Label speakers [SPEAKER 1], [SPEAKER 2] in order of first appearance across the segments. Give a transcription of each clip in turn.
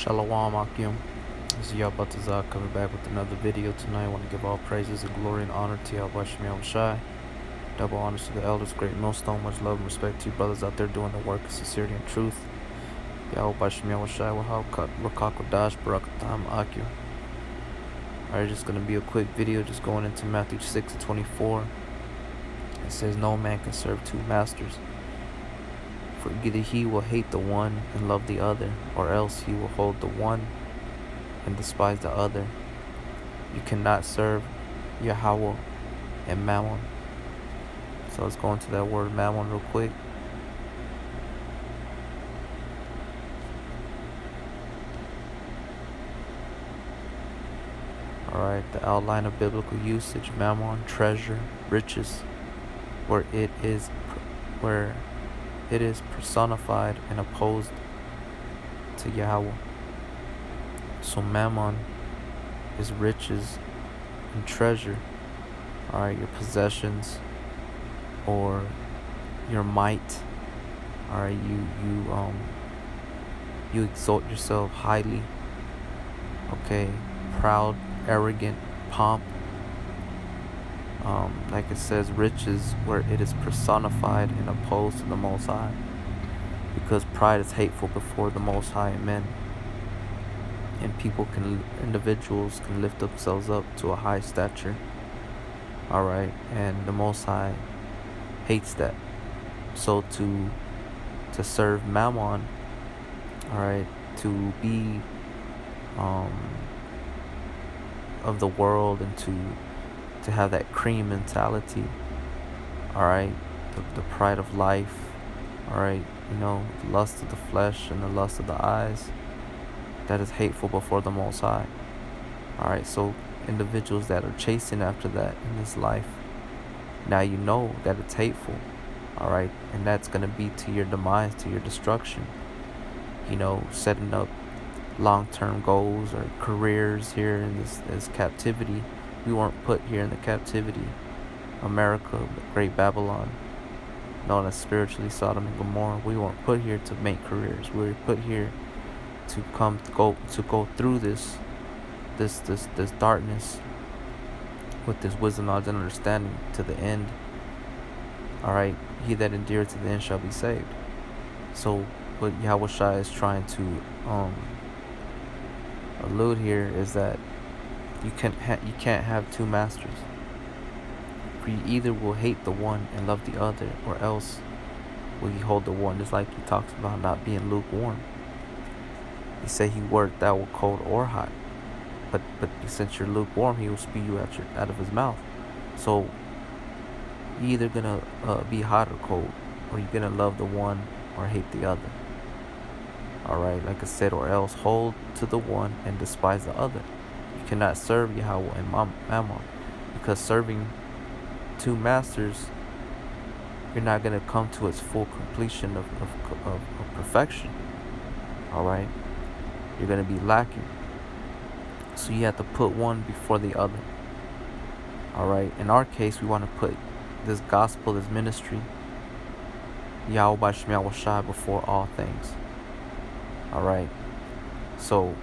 [SPEAKER 1] Shalom Akim. This is Yabatazak coming back with another video tonight. I want to give all praises and glory and honor to Yahweh Shemel Shai. Double honors to the elders, great millstone. Much love and respect to you brothers out there doing the work of sincerity and truth. Yahweh Shemel Shai Wakakodash Barakatam Akim. Alright, just going to be a quick video just going into Matthew 6:24. It says, no man can serve two masters. For either he will hate the one and love the other, or else he will hold the one and despise the other. You cannot serve Yahweh and mammon. So let's go into that word mammon real quick. Alright, the outline of biblical usage: mammon, treasure, riches, where it is personified and opposed to Yahweh. So mammon is riches and treasure. Alright, your possessions or your might. Alright, you exalt yourself highly. Okay, proud, arrogant, pomp. Like it says, riches where it is personified and opposed to the Most High. Because pride is hateful before the Most High and men. And individuals can lift themselves up to a high stature. Alright, and the Most High hates that. So to serve mammon, alright, to be of the world and to have that cream mentality, alright, the pride of life, alright, the lust of the flesh and the lust of the eyes, that is hateful before the Most High. Alright, so individuals that are chasing after that in this life, now you know that it's hateful, alright, and that's going to be to your demise, to your destruction. Setting up long-term goals or careers here in this captivity. We weren't put here in the captivity. America, the great Babylon, known as spiritually Sodom and Gomorrah. We weren't put here to make careers. We were put here to go through this darkness with this wisdom, knowledge, and understanding to the end. Alright, he that endureth to the end shall be saved. So what Yahweh Shai is trying to allude here is that you can't have two masters. For you either will hate the one and love the other, or else will you hold the one. Just like he talks about not being lukewarm. He said he worked that with cold or hot, but since you're lukewarm, he will spew you out of his mouth. So you're either gonna be hot or cold, or you're gonna love the one or hate the other. Alright, like I said, or else hold to the one and despise the other. You cannot serve Yahweh and mammon, because serving two masters, you're not going to come to its full completion of perfection. Alright, you're going to be lacking. So you have to put one before the other. Alright, in our case, we want to put this gospel, this ministry, Yahweh Shemel Shai, before all things. Alright, so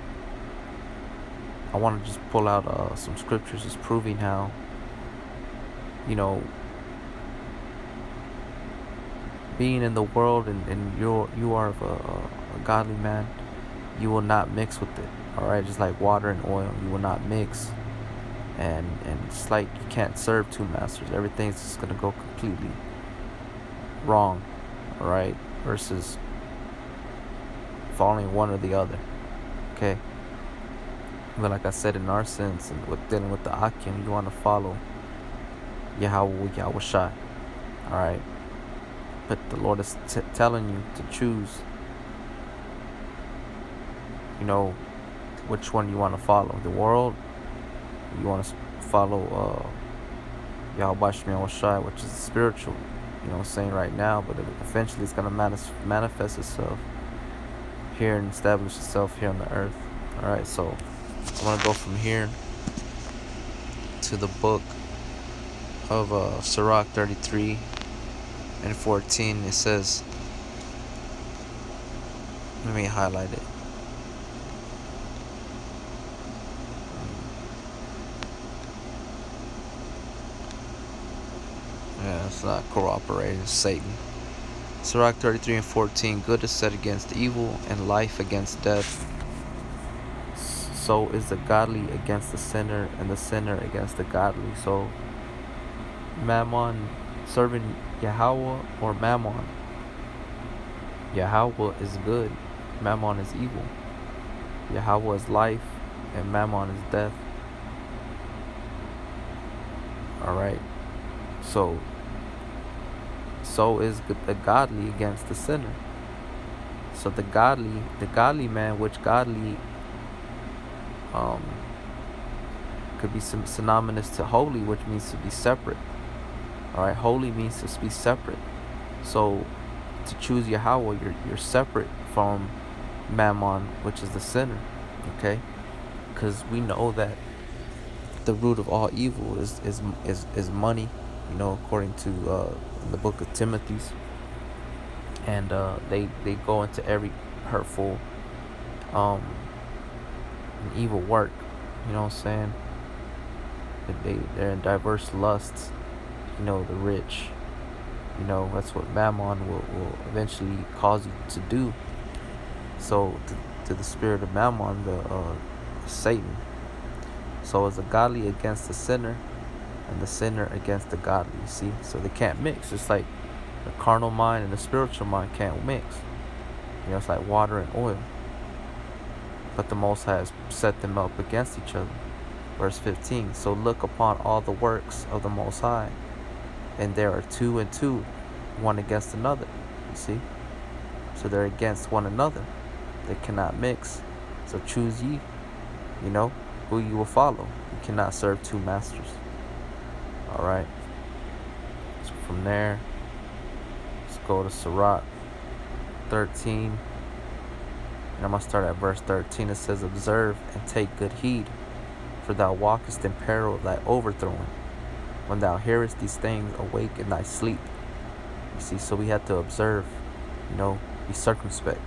[SPEAKER 1] I want to just pull out some scriptures just proving how, being in the world and you are a godly man, you will not mix with it. Alright, just like water and oil, you will not mix. And it's like you can't serve two masters. Everything's just going to go completely wrong. Alright, versus following one or the other. Okay. But like I said, in our sense, and with dealing with the Akim, you want to follow Yahweh Shai. Alright. But the Lord is telling you to choose, which one you want to follow. The world, you want to follow Yahweh Shemel Shai, which is spiritual, saying right now, but eventually it's going to manifest itself here and establish itself here on the earth. Alright, so I'm going to go from here to the book of Sirach 33 and 14. It says, let me highlight it. It's not cooperating. It's Satan. Sirach 33:14. Good is set against evil, and life against death. So is the godly against the sinner, and the sinner against the godly. So mammon, serving Yahweh or mammon. Yahweh is good, mammon is evil. Yahweh is life, and mammon is death. Alright, so is the godly against the sinner. So the godly man, which godly could be synonymous to holy, which means to be separate. Alright, holy means to be separate. So to choose Yahweh, you're separate from mammon, which is the sinner. Okay, because we know that the root of all evil is money, according to the book of Timothy's. And they go into every hurtful and evil work, you know what I'm saying? They're in diverse lusts, the rich, that's what mammon will eventually cause you to do. So to the spirit of mammon, the Satan. So it's the godly against the sinner, and the sinner against the godly. You see, so they can't mix. It's like the carnal mind and the spiritual mind can't mix. It's like water and oil. But the Most High has set them up against each other. Verse 15. So look upon all the works of the Most High, and there are two and two, one against another. You see, so they're against one another. They cannot mix. So choose ye, who you will follow. You cannot serve two masters. Alright. So from there, let's go to Sirach 13. And I'm going to start at verse 13. It says, observe and take good heed, for thou walkest in peril of thy overthrowing. When thou hearest these things, awake in thy sleep. You see, so we have to observe, be circumspect.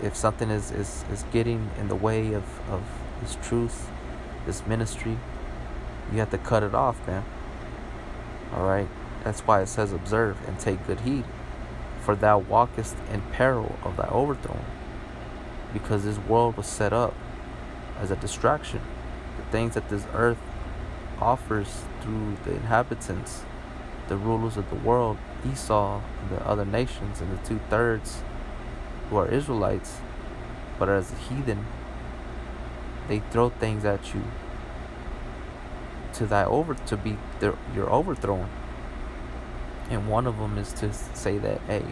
[SPEAKER 1] If something is getting in the way of this truth, this ministry, you have to cut it off, man. Alright? That's why it says observe and take good heed, for thou walkest in peril of thy overthrowing. Because this world was set up as a distraction. The things that this earth offers through the inhabitants, the rulers of the world, Esau, and the other nations, and the 2/3 who are Israelites, but as a heathen, they throw things at you to be your overthrown. And one of them is to say that, hey,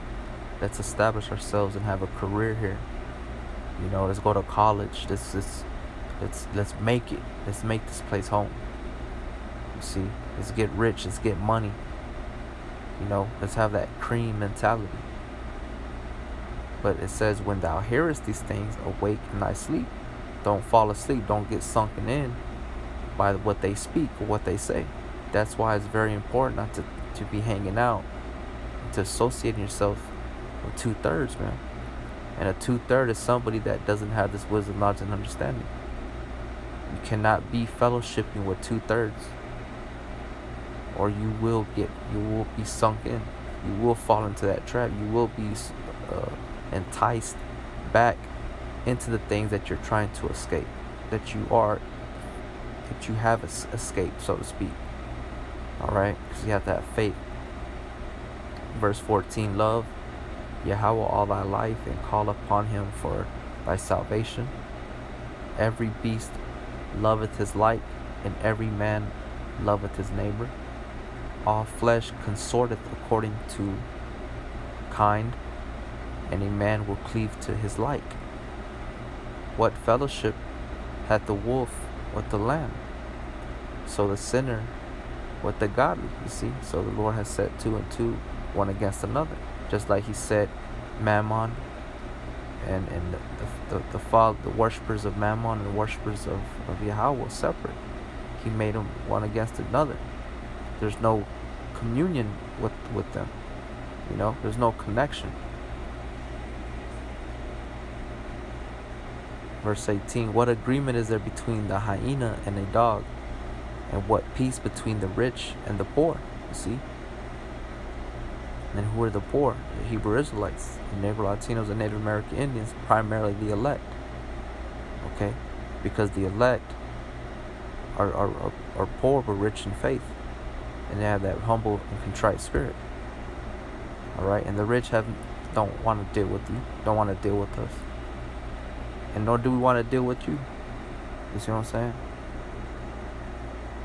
[SPEAKER 1] let's establish ourselves and have a career here. Let's go to college. Let's make it. Let's make this place home. You see, let's get rich. Let's get money. Let's have that cream mentality. But it says, when thou hearest these things, awake in thy sleep. Don't fall asleep. Don't get sunken in by what they speak or what they say. That's why it's very important not to be hanging out, to associating yourself with 2/3, man. And a 2/3 is somebody that doesn't have this wisdom, knowledge, and understanding. You cannot be fellowshipping with 2/3, or you will be sunk in. You will fall into that trap. You will be enticed back into the things that you're trying to escape, that you have escaped, so to speak. Alright, because you have to have faith. Verse 14, love Yahweh all thy life, and call upon him for thy salvation. Every beast loveth his like, and every man loveth his neighbor. All flesh consorteth according to kind, and a man will cleave to his like. What fellowship hath the wolf with the lamb? So the sinner with the godly, you see. So the Lord has set 2 and 2, one against another. Just like he set mammon and the worshippers of mammon and the worshippers of Yahweh separate. He made them one against another. There's no communion with them. There's no connection. Verse 18, what agreement is there between the hyena and a dog? And what peace between the rich and the poor? You see, And who are the poor? The Hebrew Israelites, the Native Latinos, and Native American Indians, primarily the elect. Okay? Because the elect are poor but rich in faith. And they have that humble and contrite spirit. Alright? And the rich don't want to deal with you, don't want to deal with us. And nor do we want to deal with you. You see what I'm saying?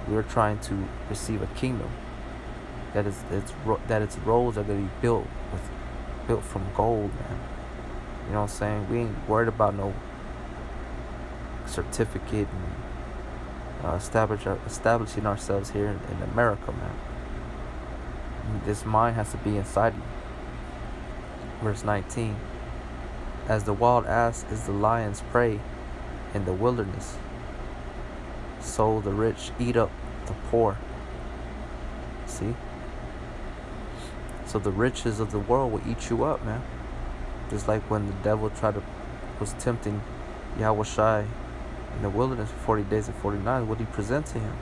[SPEAKER 1] We're trying to receive a kingdom that its roads are going to be built from gold, man. You know what I'm saying? We ain't worried about no certificate and establishing ourselves here in America, man. This mind has to be inside you. Verse 19. As the wild ass is the lion's prey in the wilderness, so the rich eat up the poor. See? So the riches of the world will eat you up, man. Just like when the devil was tempting Yahweh Shai in the wilderness for 40 days and 40 nights, what did he present to him?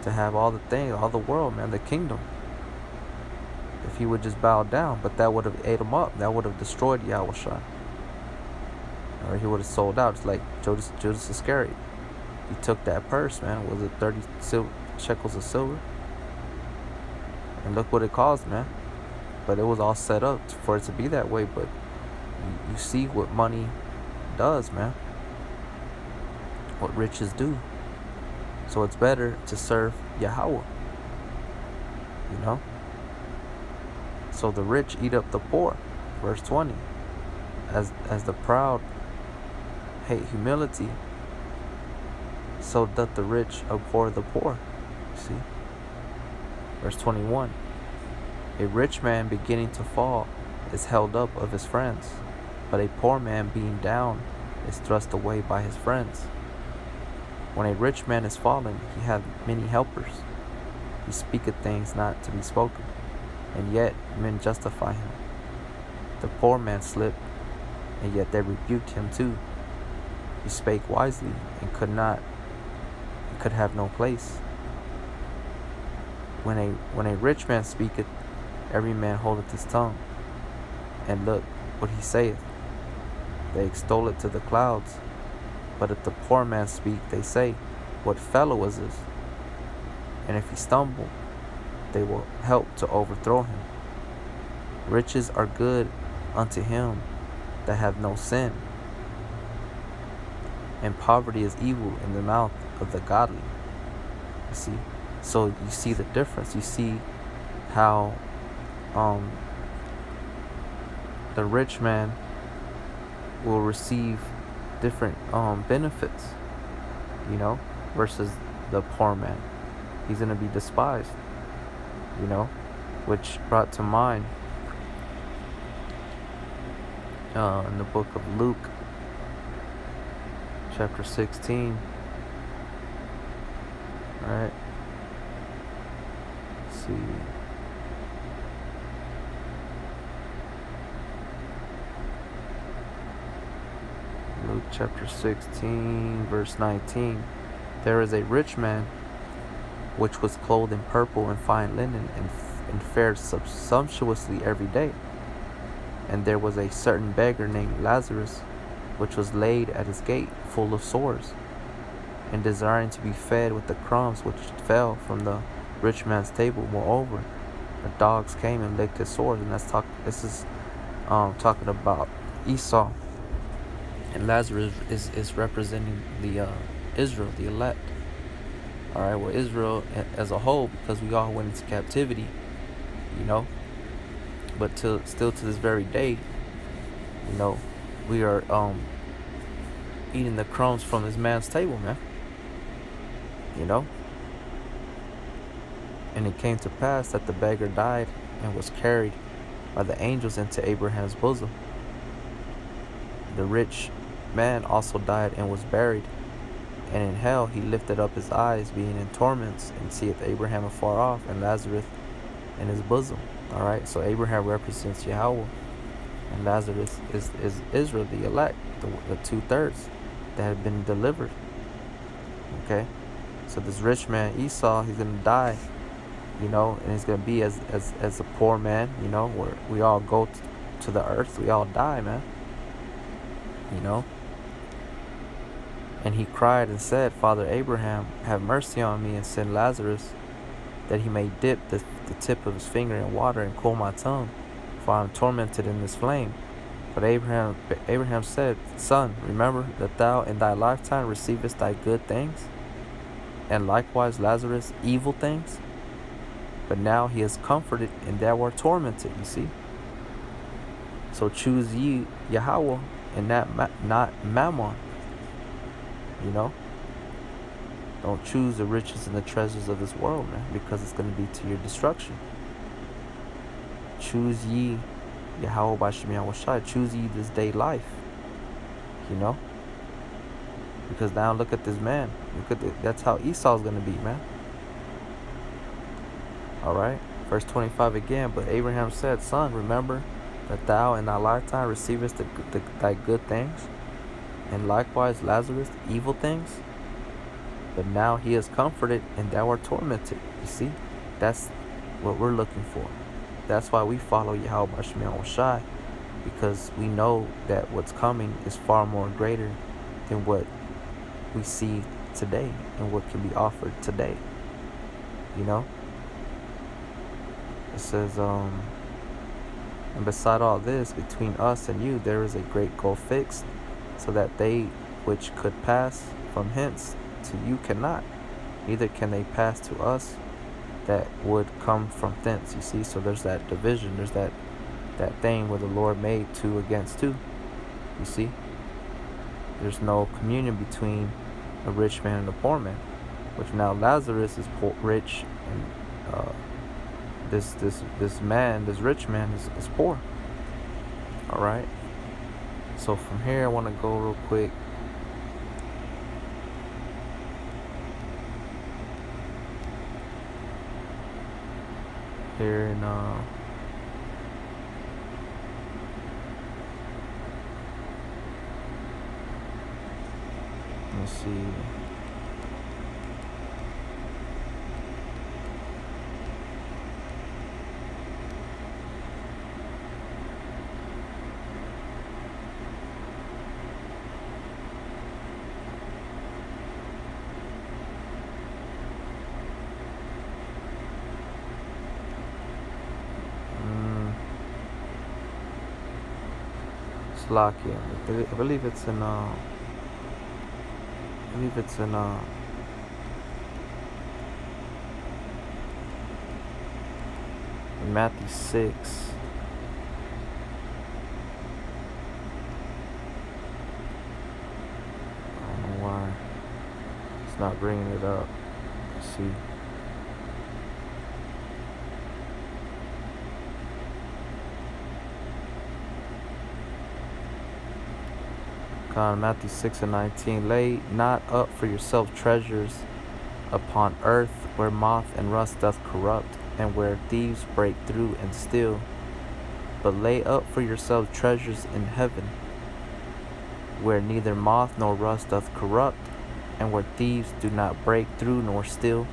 [SPEAKER 1] To have all the things, all the world, man, the kingdom. If he would just bow down, but that would have ate him up. That would have destroyed Yahweh Shai. Or he would have sold out. It's like Judas Iscariot. He took that purse, man. Was it 30 shekels of silver? And look what it caused, man. But it was all set up for it to be that way. But you see what money does, man. What riches do. So it's better to serve Yahweh. You know? So the rich eat up the poor. Verse 20. As the proud hate humility, so doth the rich abhor the poor. See? Verse 21. A rich man beginning to fall is held up of his friends, but a poor man being down is thrust away by his friends. When a rich man is fallen, he hath many helpers. He speaketh things not to be spoken, and yet men justify him. The poor man slipped, and yet they rebuked him too. He spake wisely, and could have no place. When a rich man speaketh, every man holdeth his tongue. And look what he saith. They extol it to the clouds. But if the poor man speak, they say, what fellow is this? And if he stumble, they will help to overthrow him. Riches are good unto him that have no sin, and poverty is evil in the mouth of the godly. You see? So you see the difference. You see how the rich man will receive different benefits, you know, versus the poor man. He's going to be despised, you know, which brought to mind in the book of Luke, chapter 16. All right. Let's see. Luke chapter 16, verse 19. There is a rich man which was clothed in purple and fine linen, and fared sumptuously every day. And there was a certain beggar named Lazarus, which was laid at his gate, full of sores, and desiring to be fed with the crumbs which fell from the rich man's table. Moreover, the dogs came and licked his sores. And this is talking about Esau. And Lazarus is representing the Israel, the elect. All right, well, Israel as a whole, because we all went into captivity, you know. But still to this very day, you know, we are eating the crumbs from this man's table, man. You know. And it came to pass that the beggar died and was carried by the angels into Abraham's bosom. The rich man also died and was buried. And in hell he lifted up his eyes, being in torments, and seeth Abraham afar off, and Lazarus in his bosom. All right, so Abraham represents Yahweh, and Lazarus is Israel, the elect, the 2/3 that have been delivered. Okay, so this rich man Esau, he's gonna die, you know, and it's gonna be as a poor man, you know, where we all go to the earth, we all die, man, you know. And he cried and said, Father Abraham, have mercy on me and send Lazarus that he may dip the tip of his finger in water and cool my tongue, for I am tormented in this flame. But Abraham said, Son, remember that thou in thy lifetime receivest thy good things, and likewise Lazarus evil things. But now he is comforted, and thou art tormented, you see. So choose ye Yahweh, and not mammon, you know. Don't choose the riches and the treasures of this world, man, because it's going to be to your destruction. Choose ye Yahweh B'Shem Yahushai. Choose ye this day life, you know. Because now look at this man. That's how Esau's going to be, man. All right. Verse 25 again. But Abraham said, Son, remember that thou in thy lifetime receivest thy good things, and likewise Lazarus evil things. But now he is comforted, and thou art tormented. You see, that's what we're looking for. That's why we follow Yahweh B'Shem Yahushai, because we know that what's coming is far more greater than what we see today and what can be offered today. You know? It says, and beside all this, between us and you, there is a great gulf fixed, so that they which could pass from hence to you cannot, neither can they pass to us that would come from thence. You see, so there's that division, there's that thing where the Lord made two against two. You see, there's no communion between a rich man and a poor man, which now Lazarus is rich, and this rich man is poor. All right. So from here, I want to go real quick. Here in let me see. Slovakia. I believe it's in Matthew 6. I don't know why it's not bringing it up. Let's see. Matthew 6 and 19. Lay not up for yourself treasures upon earth, where moth and rust doth corrupt, and where thieves break through and steal. But lay up for yourselves treasures in heaven, where neither moth nor rust doth corrupt, and where thieves do not break through nor steal.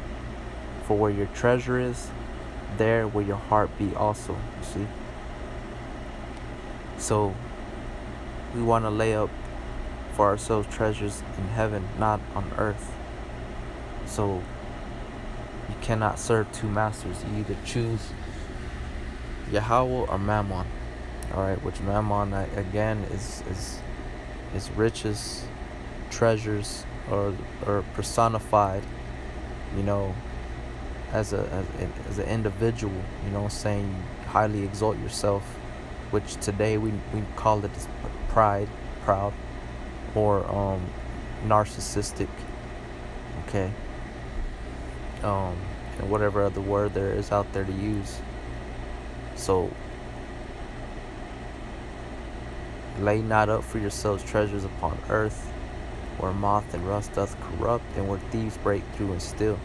[SPEAKER 1] For where your treasure is, there will your heart be also. You see? So we want to lay up for ourselves treasures in heaven, not on earth. So you cannot serve two masters. You either choose Yahweh or mammon. All right, which mammon again is riches, treasures, or personified, you know, as an individual. You know, saying you highly exalt yourself, which today we call it pride, proud, or narcissistic, okay, and whatever other word there is out there to use. So lay not up for yourselves treasures upon earth, where moth and rust doth corrupt, and where thieves break through and steal.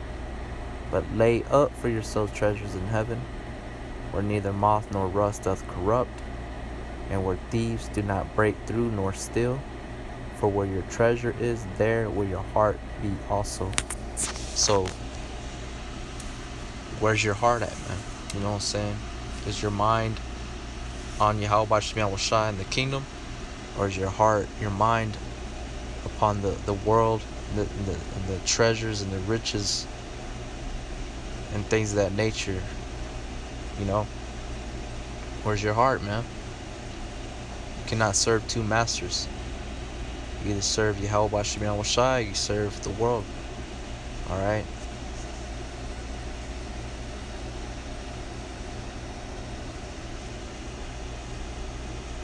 [SPEAKER 1] But lay up for yourselves treasures in heaven, where neither moth nor rust doth corrupt, and where thieves do not break through nor steal. For where your treasure is, there will your heart be also. So Where's your heart at, man? You know what I'm saying? Is your mind on Yahweh Shemiah Shai in the kingdom? Or is your heart, your mind upon the world, and the treasures and the riches and things of that nature? You know? Where's your heart, man? You cannot serve two masters. You either serve Yahweh Shemiah Shai, or you serve the world. Alright?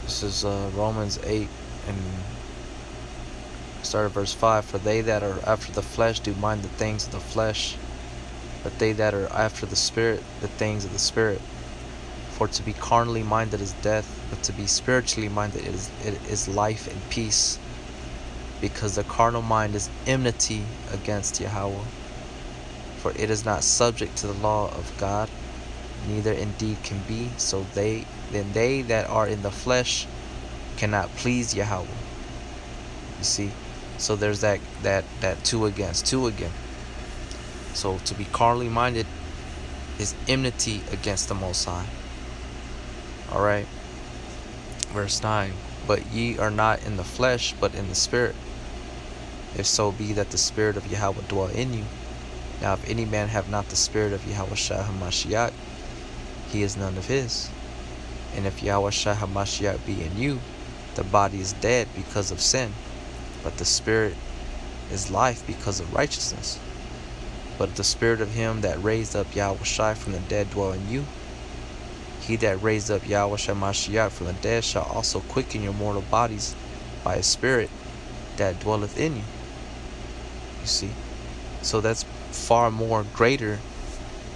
[SPEAKER 1] This is Romans 8 and start at verse 5. For they that are after the flesh do mind the things of the flesh, but they that are after the Spirit, the things of the Spirit. For to be carnally minded is death, but to be spiritually minded is life and peace. Because the carnal mind is enmity against Yahweh, for it is not subject to the law of God, neither indeed can be. So they that are in the flesh cannot please Yahweh. You see? So there's that two against two again. So to be carnally minded is enmity against the Most High. Alright. Verse 9. But ye are not in the flesh, but in the Spirit. If so be that the Spirit of Yahweh dwell in you. Now if any man have not the Spirit of Yahweh Shai HaMashiach, he is none of his. And if Yahweh Shai HaMashiach be in you, the body is dead because of sin, but the Spirit is life because of righteousness. But the Spirit of him that raised up Yahweh Shai from the dead dwell in you. He that raised up Yahweh Shai Mashiach from the dead shall also quicken your mortal bodies by his Spirit that dwelleth in you. You see? So that's far more greater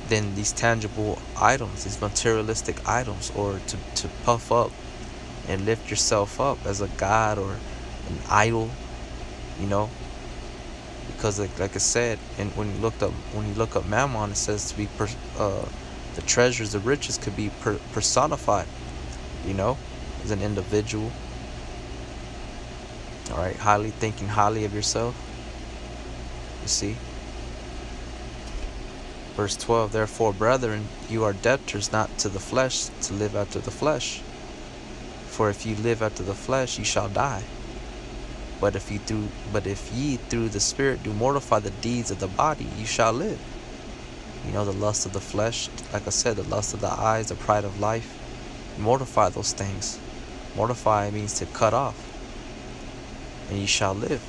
[SPEAKER 1] than these tangible items, these materialistic items, or to puff up and lift yourself up as a god or an idol, you know? Because like I said, and when you look up mammon, it says to be the treasures, the riches could be personified, you know, as an individual. All right, thinking highly of yourself. You see. Verse 12. Therefore, brethren, you are debtors not to the flesh, to live after the flesh. For if you live after the flesh, you shall die. But if ye through the Spirit do mortify the deeds of the body, you shall live. You know, the lust of the flesh, like I said, the lust of the eyes, the pride of life. Mortify those things. Mortify means to cut off. And ye shall live.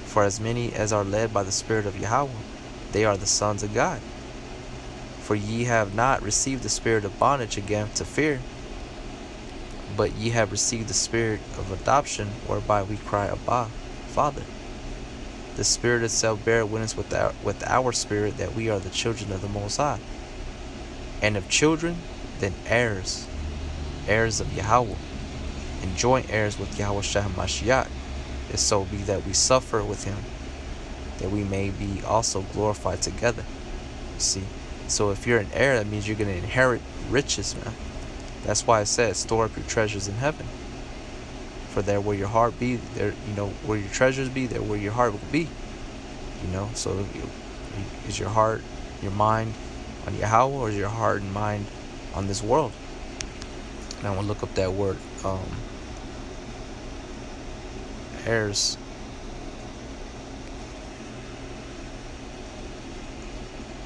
[SPEAKER 1] For as many as are led by the Spirit of Yahweh, they are the sons of God. For ye have not received the spirit of bondage again to fear, but ye have received the Spirit of adoption, whereby we cry, Abba, Father. The Spirit itself beareth witness with our spirit that we are the children of the Most High. And if children, then heirs, heirs of Yahweh, and joint heirs with Yahweh Shai HaMashiach, if so be that we suffer with him, that we may be also glorified together. See? So if you're an heir, that means you're going to inherit riches, man. That's why it says, store up your treasures in heaven. For there where your heart be, there, you know, where your treasures be, there where your heart will be. You know, so is your heart, your mind on Yahweh, or is your heart and mind on this world? Now I want to look up that word, heirs.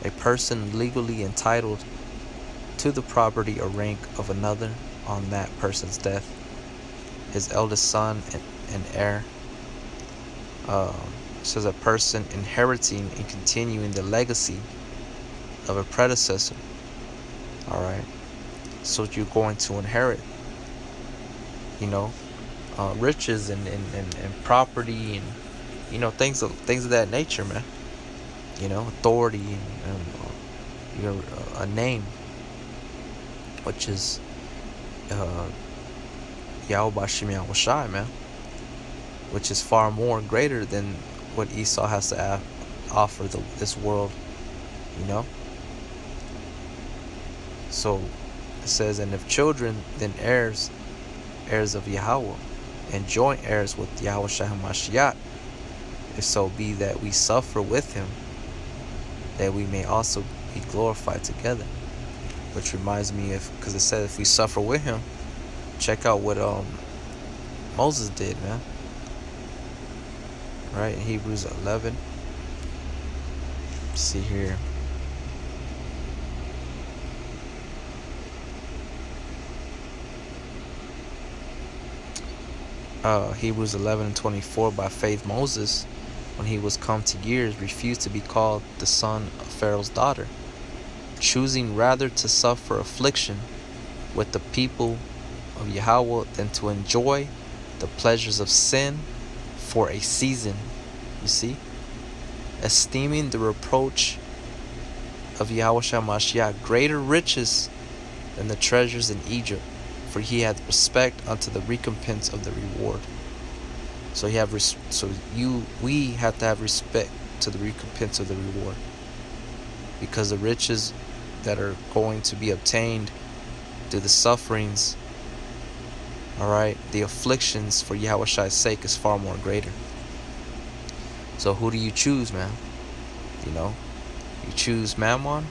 [SPEAKER 1] A person legally entitled to the property or rank of another on that person's death, his eldest son and heir. Says a person inheriting and continuing the legacy of a predecessor. All right, so you're going to inherit, you know, riches and property, and you know, things of that nature, man. You know, authority and you know, a name, which is Yahweh Shemiah Shai, man, which is far more greater than what Esau has to offer this world, you know. So it says, and if children, then heirs of Yahweh, and joint heirs with Yahweh Shai HaMashiach, if so be that we suffer with him, that we may also be glorified together. Which reminds me, if because it said if we suffer with him, check out what Moses did, man. Right, in Hebrews 11. Let's see here. Hebrews 11:24. By faith Moses, when he was come to years, refused to be called the son of Pharaoh's daughter, choosing rather to suffer affliction with the people of Yahweh than to enjoy the pleasures of sin for a season. You see? Esteeming the reproach of Yahweh Mashiach greater riches than the treasures in Egypt, for he had respect unto the recompense of the reward. So we have to have respect to the recompense of the reward, because the riches that are going to be obtained through the sufferings, all right, the afflictions for Yahweh's sake is far more greater. So who do you choose, man? You know, you choose mammon,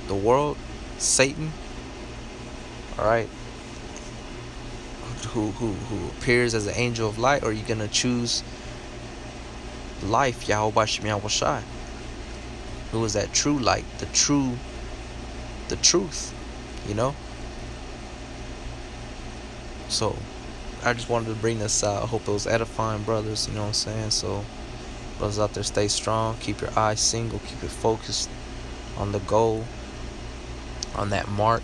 [SPEAKER 1] the world, Satan, all right, who appears as an angel of light, or are you gonna choose life, Yahweh Shai, who is that true light, the truth, you know? So I just wanted to bring this out. I hope it was edifying, brothers, you know what I'm saying? So brothers out there, stay strong, keep your eyes single, keep it focused on the goal, on that mark.